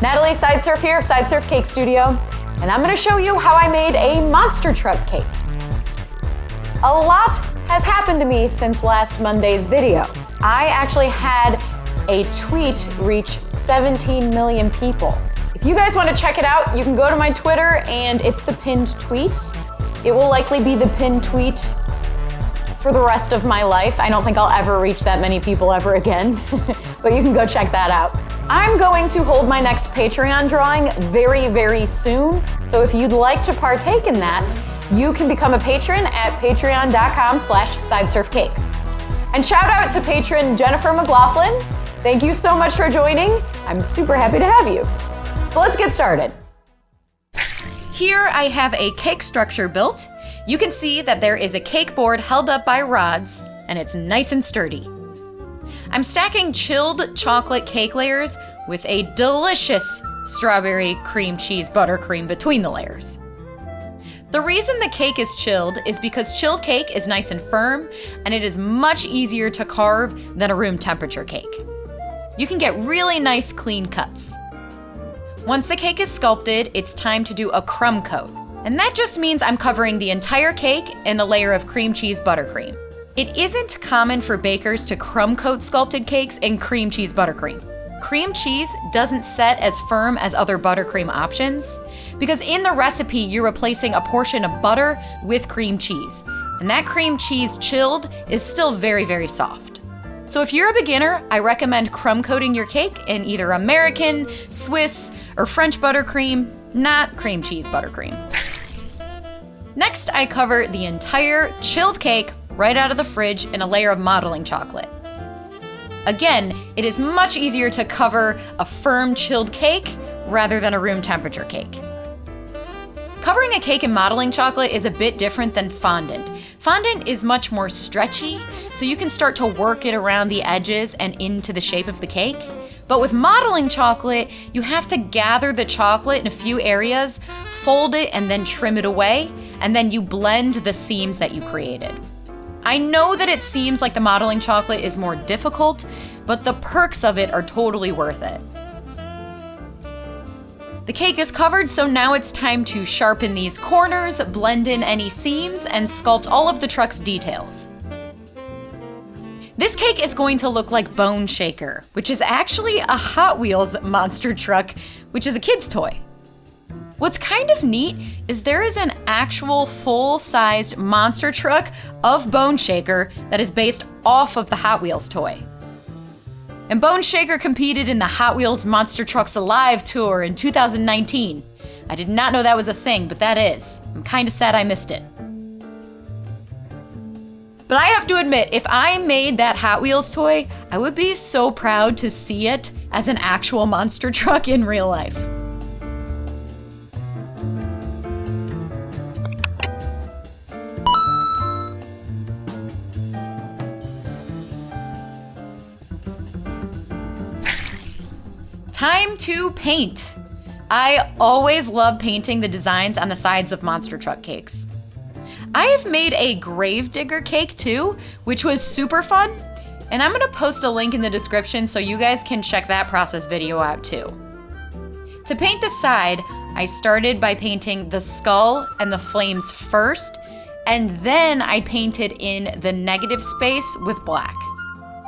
Natalie Sidesurf here of Sidesurf Cake Studio, and I'm going to show you how I made a monster truck cake. A lot has happened to me since last Monday's video. I actually had a tweet reach 17 million people. If you guys want to check it out, you can go to my Twitter and it's the pinned tweet. It will likely be the pinned tweet for the rest of my life. I don't think I'll ever reach that many people ever again, but you can go check that out. I'm going to hold my next Patreon drawing very, very soon. So if you'd like to partake in that, you can become a patron at patreon.com/sidesurfcakes. And shout out to patron Jennifer McLaughlin. Thank you so much for joining. I'm super happy to have you. So let's get started. Here I have a cake structure built. You can see that there is a cake board held up by rods, and it's nice and sturdy. I'm stacking chilled chocolate cake layers with a delicious strawberry cream cheese buttercream between the layers. The reason the cake is chilled is because chilled cake is nice and firm, and it is much easier to carve than a room temperature cake. You can get really nice clean cuts. Once the cake is sculpted, it's time to do a crumb coat. And that just means I'm covering the entire cake in a layer of cream cheese buttercream. It isn't common for bakers to crumb coat sculpted cakes in cream cheese buttercream. Cream cheese doesn't set as firm as other buttercream options because in the recipe you're replacing a portion of butter with cream cheese. And that cream cheese chilled is still very, very soft. So if you're a beginner, I recommend crumb coating your cake in either American, Swiss, or French buttercream, not cream cheese buttercream. Next, I cover the entire chilled cake right out of the fridge in a layer of modeling chocolate. Again, it is much easier to cover a firm chilled cake rather than a room temperature cake. Covering a cake in modeling chocolate is a bit different than fondant. Fondant is much more stretchy, so you can start to work it around the edges and into the shape of the cake. But with modeling chocolate, you have to gather the chocolate in a few areas, fold it, and then trim it away, and then you blend the seams that you created. I know that it seems like the modeling chocolate is more difficult, but the perks of it are totally worth it. The cake is covered, so now it's time to sharpen these corners, blend in any seams, and sculpt all of the truck's details. This cake is going to look like Bone Shaker, which is actually a Hot Wheels monster truck, which is a kid's toy. What's kind of neat is there is an actual full-sized monster truck of Bone Shaker that is based off of the Hot Wheels toy. And Bone Shaker competed in the Hot Wheels Monster Trucks Alive tour in 2019. I did not know that was a thing, but that is. I'm kind of sad I missed it. But I have to admit, if I made that Hot Wheels toy, I would be so proud to see it as an actual monster truck in real life. Time to paint. I always love painting the designs on the sides of monster truck cakes. I have made a Gravedigger cake too, which was super fun, and I'm gonna post a link in the description so you guys can check that process video out too. To paint the side, I started by painting the skull and the flames first, and then I painted in the negative space with black.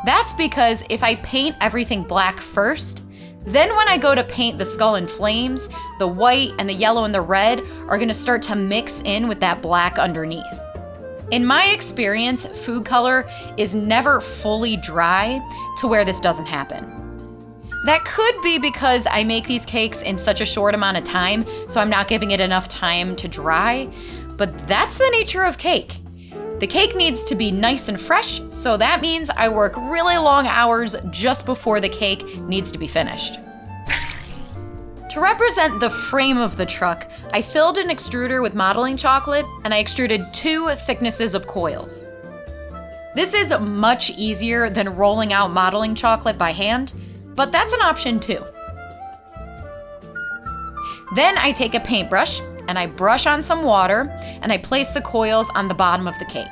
That's because if I paint everything black first, then when I go to paint the skull and flames, the white and the yellow and the red are gonna start to mix in with that black underneath. In my experience, food color is never fully dry to where this doesn't happen. That could be because I make these cakes in such a short amount of time, so I'm not giving it enough time to dry, but that's the nature of cake. The cake needs to be nice and fresh, so that means I work really long hours just before the cake needs to be finished. To represent the frame of the truck, I filled an extruder with modeling chocolate and I extruded 2 thicknesses of coils. This is much easier than rolling out modeling chocolate by hand, but that's an option too. Then I take a paintbrush and I brush on some water and I place the coils on the bottom of the cake.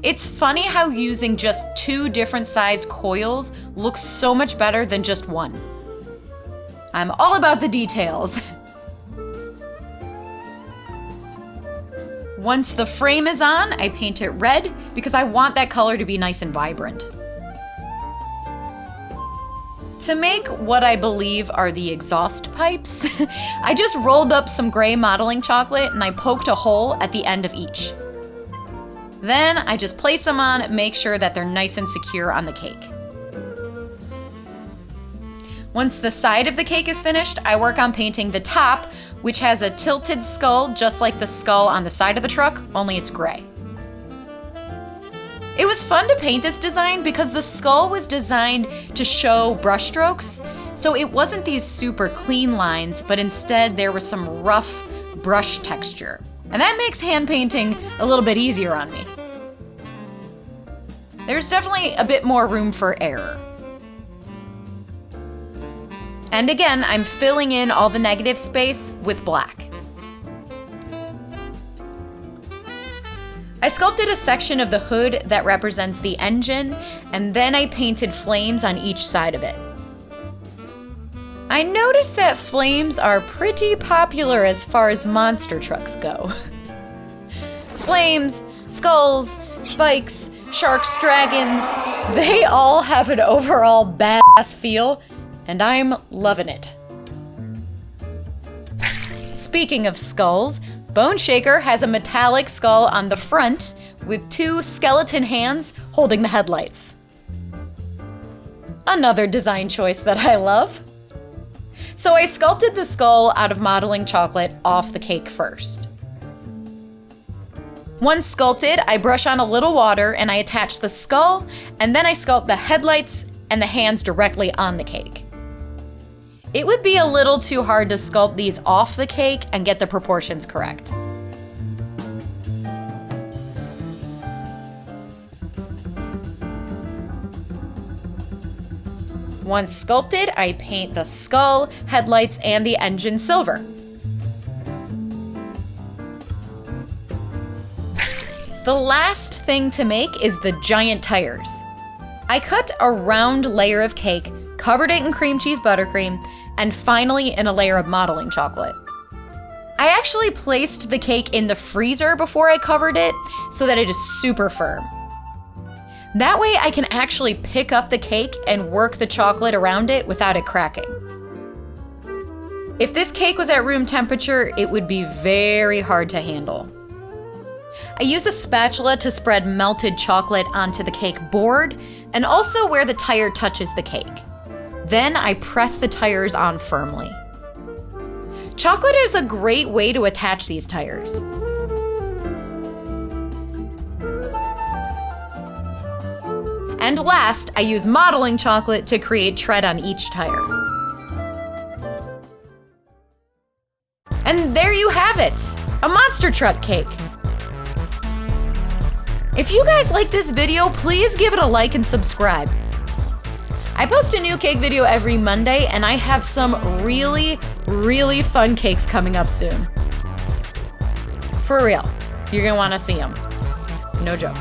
It's funny how using just 2 different size coils looks so much better than just one. I'm all about the details. Once the frame is on, I paint it red because I want that color to be nice and vibrant. To make what I believe are the exhaust pipes, I just rolled up some gray modeling chocolate and I poked a hole at the end of each. Then I just place them on, make sure that they're nice and secure on the cake. Once the side of the cake is finished, I work on painting the top, which has a tilted skull just like the skull on the side of the truck, only it's gray. It was fun to paint this design because the skull was designed to show brush strokes, so it wasn't these super clean lines, but instead there was some rough brush texture. And that makes hand painting a little bit easier on me. There's definitely a bit more room for error. And again, I'm filling in all the negative space with black. I sculpted a section of the hood that represents the engine, and then I painted flames on each side of it. I noticed that flames are pretty popular as far as monster trucks go. Flames, skulls, spikes, sharks, dragons, they all have an overall badass feel, and I'm loving it. Speaking of skulls, Bone Shaker has a metallic skull on the front with 2 skeleton hands holding the headlights. Another design choice that I love. So I sculpted the skull out of modeling chocolate off the cake first. Once sculpted, I brush on a little water and I attach the skull, and then I sculpt the headlights and the hands directly on the cake. It would be a little too hard to sculpt these off the cake and get the proportions correct. Once sculpted, I paint the skull, headlights, and the engine silver. The last thing to make is the giant tires. I cut a round layer of cake, covered it in cream cheese buttercream, and finally in a layer of modeling chocolate. I actually placed the cake in the freezer before I covered it so that it is super firm. That way I can actually pick up the cake and work the chocolate around it without it cracking. If this cake was at room temperature, it would be very hard to handle. I use a spatula to spread melted chocolate onto the cake board and also where the tire touches the cake. Then I press the tires on firmly. Chocolate is a great way to attach these tires. And last, I use modeling chocolate to create tread on each tire. And there you have it, a monster truck cake. If you guys like this video, please give it a like and subscribe. I post a new cake video every Monday, and I have some really, really fun cakes coming up soon. For real, you're gonna wanna see them. No joke.